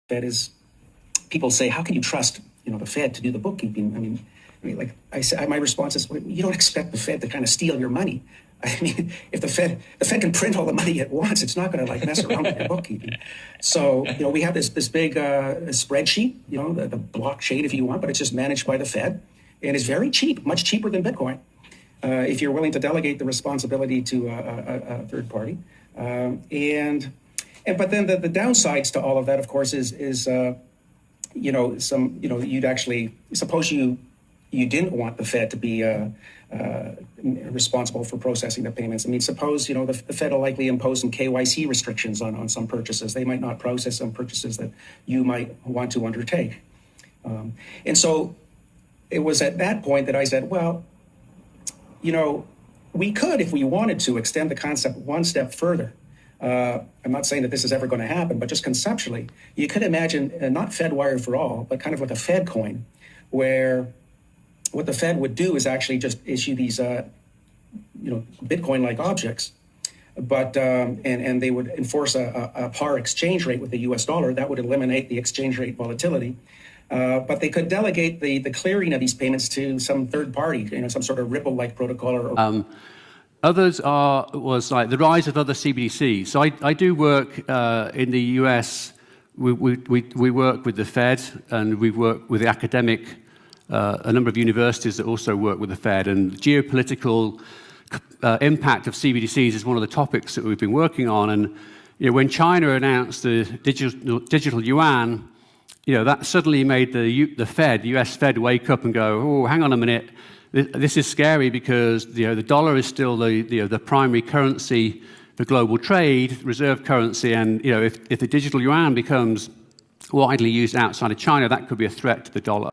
Fed is, people say, how can you trust, the Fed to do the bookkeeping? I mean, like I said, my response is, well, you don't expect the Fed to kind of steal your money. I mean, if the Fed can print all the money at once, it's not going to mess around with your bookkeeping. So, we have this big spreadsheet, the blockchain if you want, but it's just managed by the Fed, and it's very cheap, much cheaper than Bitcoin, if you're willing to delegate the responsibility to a third party. But then the downsides to all of that, of course, is you'd actually, suppose you didn't want the Fed to be responsible for processing the payments. I mean, suppose, the Fed will likely impose some KYC restrictions on some purchases. They might not process some purchases that you might want to undertake. And so it was at that point that I said, well, we could, if we wanted to, extend the concept one step further. I'm not saying that this is ever going to happen, but just conceptually, you could imagine not FedWire for all, but kind of like a Fed coin, where what the Fed would do is actually just issue these, Bitcoin-like objects, but and they would enforce a par exchange rate with the U.S. dollar. That would eliminate the exchange rate volatility. But they could delegate the clearing of these payments to some third party, some sort of Ripple-like protocol. Others was like the rise of other CBDCs. So I do work in the US. We work with the Fed, and we work with the academic, a number of universities that also work with the Fed. And the geopolitical impact of CBDCs is one of the topics that we've been working on. And when China announced the digital yuan, that suddenly made the Fed, the US Fed, wake up and go, oh, hang on a minute. This is scary because the dollar is still the primary currency for global trade, reserve currency, and if the digital yuan becomes widely used outside of China, that could be a threat to the dollar.